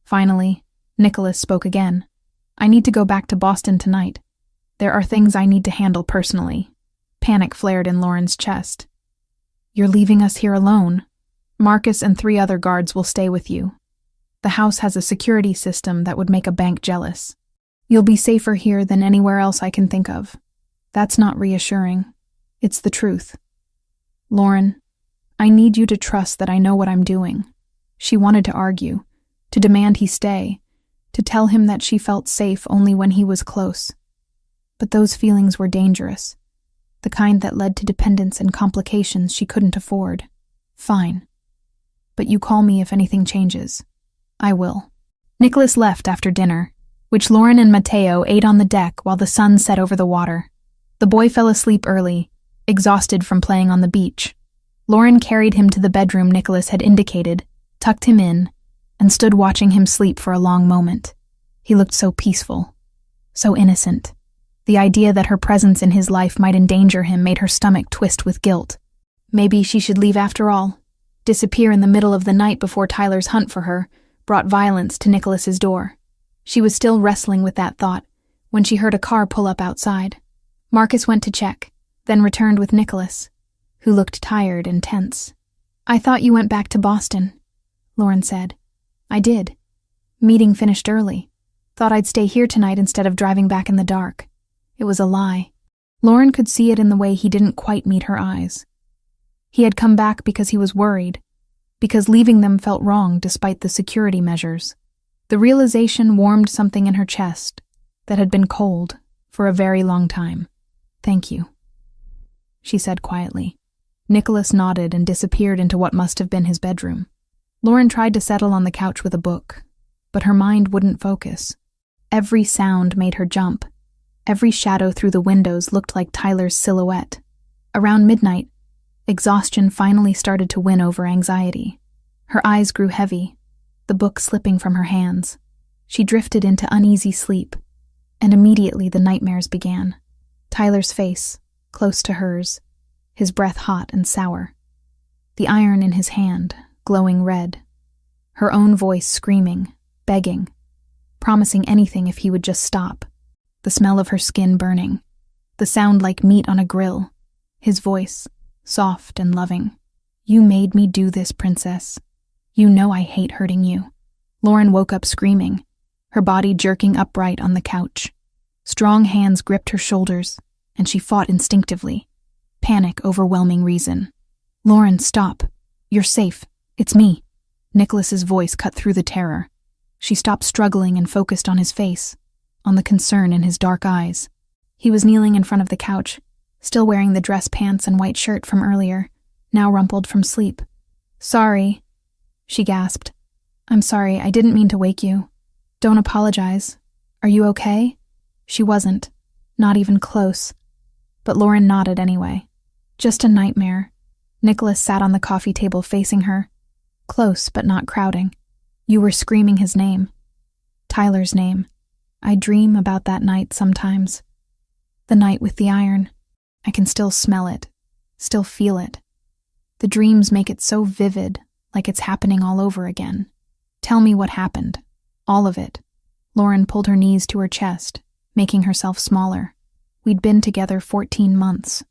Speaker 1: Finally, Nicholas spoke again. "I need to go back to Boston tonight. There are things I need to handle personally." Panic flared in Lauren's chest. "You're leaving us here alone? Marcus and 3 other guards will stay with you. The house has a security system that would make a bank jealous. You'll be safer here than anywhere else I can think of." "That's not reassuring. It's the truth." "Lauren, I need you to trust that I know what I'm doing." She wanted to argue, to demand he stay, to tell him that she felt safe only when he was close. But those feelings were dangerous, the kind that led to dependence and complications she couldn't afford. "Fine. But you call me if anything changes." "I will." Nicholas left after dinner, which Lauren and Mateo ate on the deck while the sun set over the water. The boy fell asleep early, exhausted from playing on the beach. Lauren carried him to the bedroom Nicholas had indicated, tucked him in, and stood watching him sleep for a long moment. He looked so peaceful, so innocent. The idea that her presence in his life might endanger him made her stomach twist with guilt. Maybe she should leave after all. Disappear in the middle of the night before Tyler's hunt for her brought violence to Nicholas's door. She was still wrestling with that thought when she heard a car pull up outside. Marcus went to check, then returned with Nicholas, who looked tired and tense. "I thought you went back to Boston," Lauren said. "I did. Meeting finished early. Thought I'd stay here tonight instead of driving back in the dark." It was a lie. Lauren could see it in the way he didn't quite meet her eyes. He had come back because he was worried, because leaving them felt wrong despite the security measures. The realization warmed something in her chest that had been cold for a very long time. "Thank you," she said quietly. Nicholas nodded and disappeared into what must have been his bedroom. Lauren tried to settle on the couch with a book, but her mind wouldn't focus. Every sound made her jump. Every shadow through the windows looked like Tyler's silhouette. Around midnight, exhaustion finally started to win over anxiety. Her eyes grew heavy, the book slipping from her hands. She drifted into uneasy sleep, and immediately the nightmares began. Tyler's face, close to hers, his breath hot and sour. The iron in his hand, glowing red. Her own voice screaming, begging, promising anything if he would just stop. The smell of her skin burning. The sound like meat on a grill. His voice, soft and loving. "You made me do this, princess. You know I hate hurting you." Lauren woke up screaming, her body jerking upright on the couch. Strong hands gripped her shoulders, and she fought instinctively. Panic overwhelming reason. "Lauren, stop. You're safe. It's me." Nicholas's voice cut through the terror. She stopped struggling and focused on his face, on the concern in his dark eyes. He was kneeling in front of the couch, still wearing the dress pants and white shirt from earlier, now rumpled from sleep. "Sorry," she gasped. "I'm sorry, I didn't mean to wake you. Don't apologize. Are you okay?" She wasn't, not even close. But Lauren nodded anyway. "Just a nightmare. Nicholas sat on the coffee table facing her, close but not crowding. You were screaming his name. Tyler's name. I dream about that night sometimes. The night with the iron. I can still smell it, still feel it. The dreams make it so vivid, like it's happening all over again. Tell me what happened. All of it. Lauren pulled her knees to her chest, making herself smaller. We'd been together 14 months.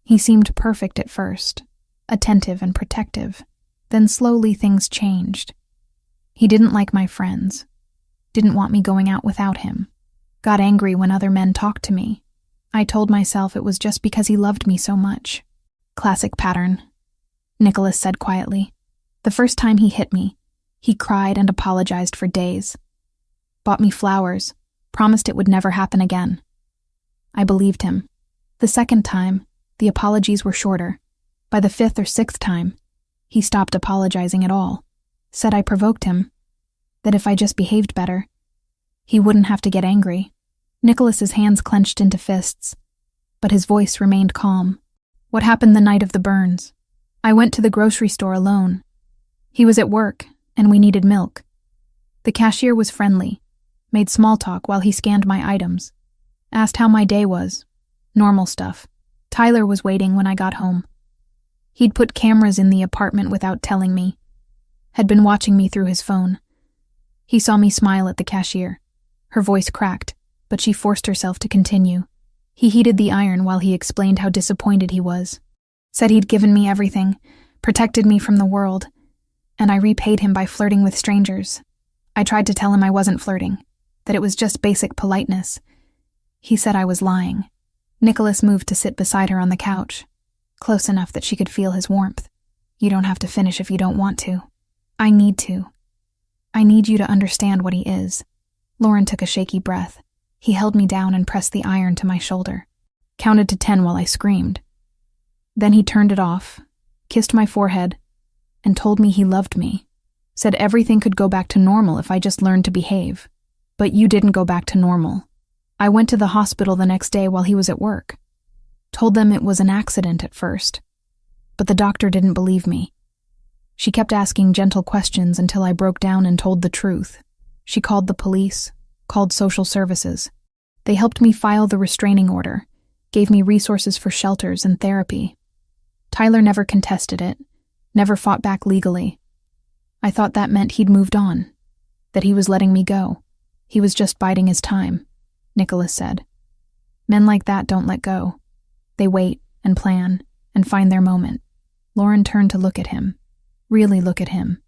Speaker 1: He seemed perfect at first, attentive and protective. Then slowly things changed. He didn't like my friends. Didn't want me going out without him. Got angry when other men talked to me. I told myself it was just because he loved me so much. Classic pattern, Nicholas said quietly. The first time he hit me, he cried and apologized for days. Bought me flowers, promised it would never happen again. I believed him. The second time, the apologies were shorter. By the fifth or sixth time, he stopped apologizing at all. Said I provoked him. That if I just behaved better, he wouldn't have to get angry. Nicholas's hands clenched into fists, but his voice remained calm. What happened the night of the burns? I went to the grocery store alone. He was at work, and we needed milk. The cashier was friendly, made small talk while he scanned my items. Asked how my day was. Normal stuff. Tyler was waiting when I got home. He'd put cameras in the apartment without telling me. Had been watching me through his phone. He saw me smile at the cashier. Her voice cracked, but she forced herself to continue. He heated the iron while he explained how disappointed he was. Said he'd given me everything, protected me from the world, and I repaid him by flirting with strangers. I tried to tell him I wasn't flirting, that it was just basic politeness. He said I was lying. Nicholas moved to sit beside her on the couch, close enough that she could feel his warmth. You don't have to finish if you don't want to. I need to. I need you to understand what he is. Lauren took a shaky breath. He held me down and pressed the iron to my shoulder. Counted to 10 while I screamed. Then he turned it off, kissed my forehead, and told me he loved me. Said everything could go back to normal if I just learned to behave. But you didn't go back to normal. I went to the hospital the next day while he was at work. Told them it was an accident at first. But the doctor didn't believe me. She kept asking gentle questions until I broke down and told the truth. She called the police, called social services. They helped me file the restraining order, gave me resources for shelters and therapy. Tyler never contested it, never fought back legally. I thought that meant he'd moved on, that he was letting me go. He was just biding his time, Nicholas said. Men like that don't let go. They wait and plan and find their moment. Lauren turned to look at him. Really look at him.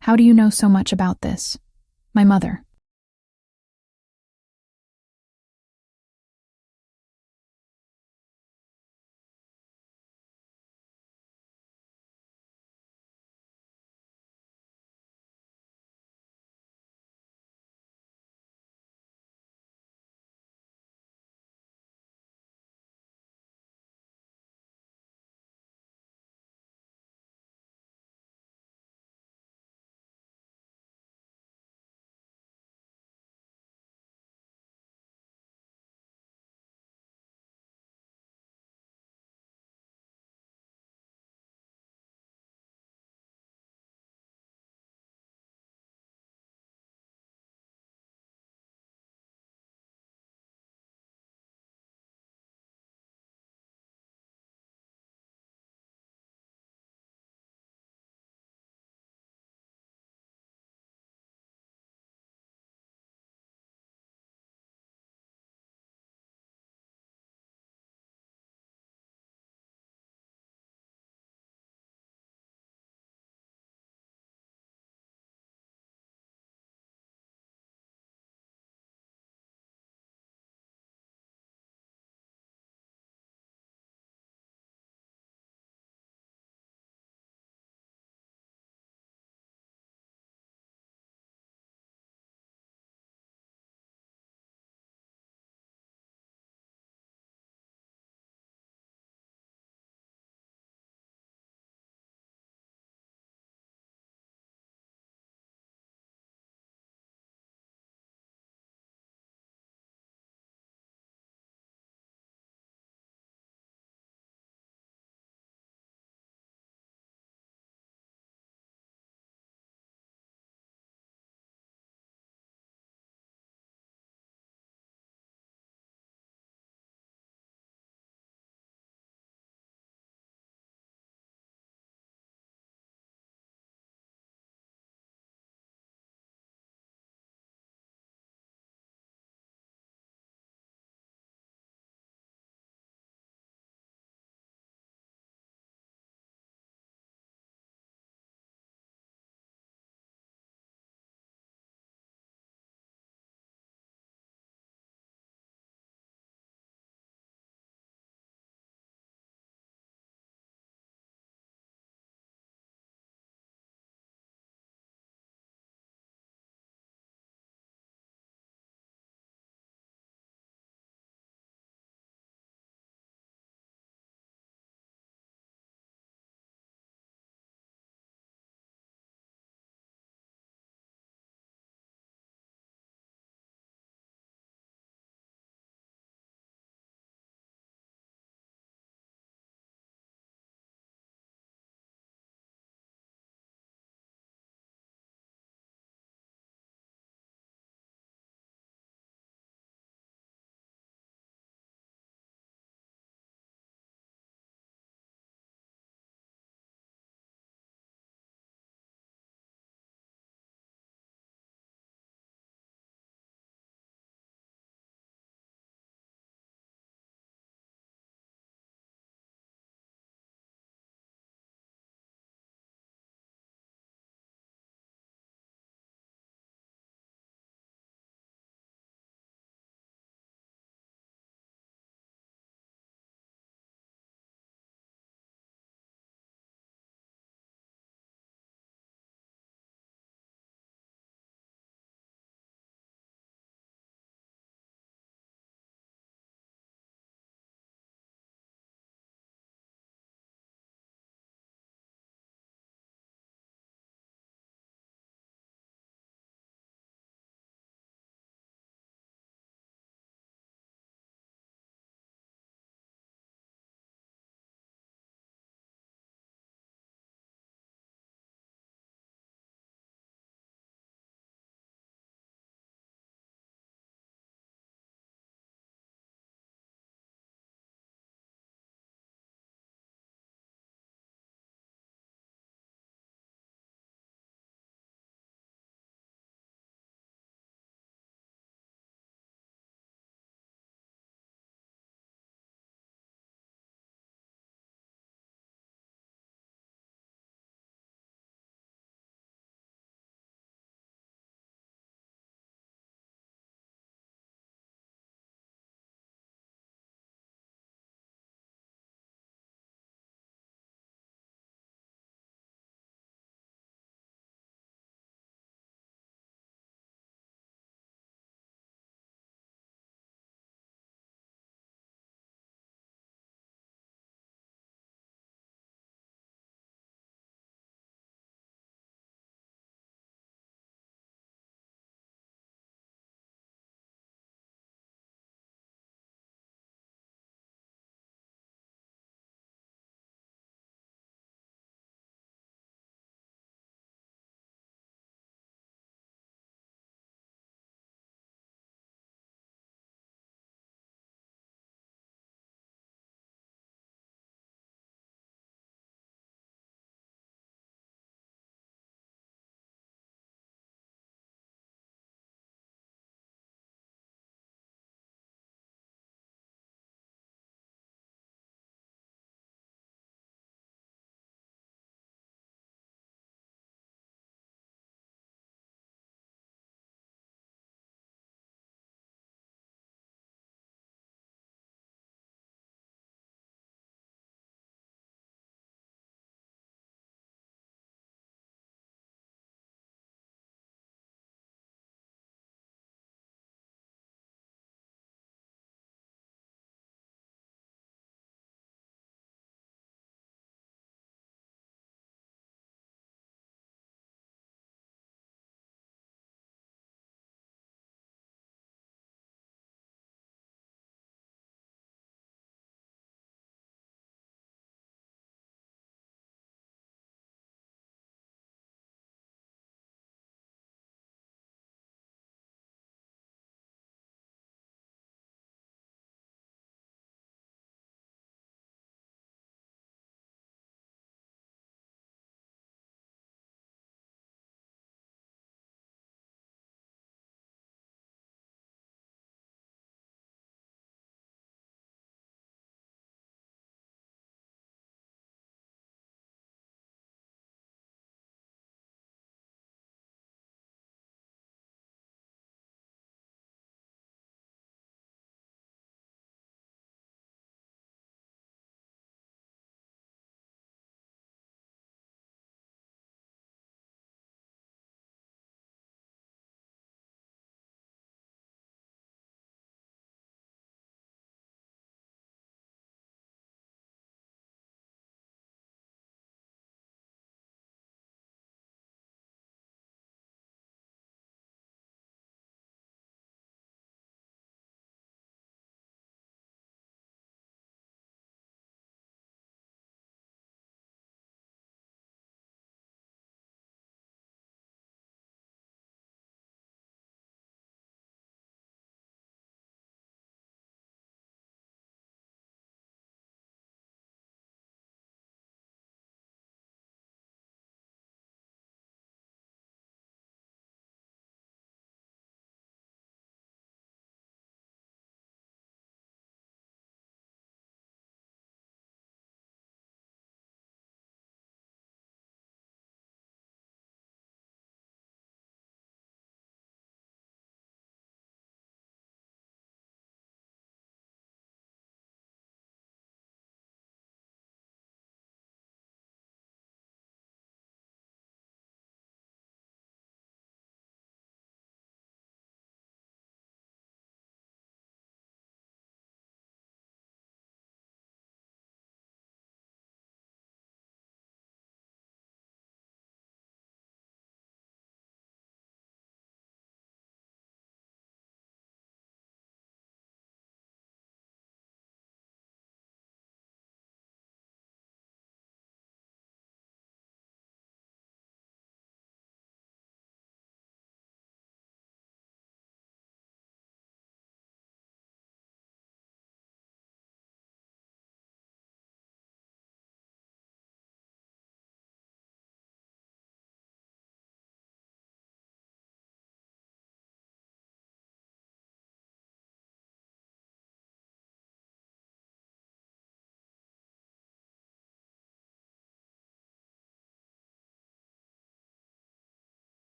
Speaker 1: How do you know so much about this? My mother.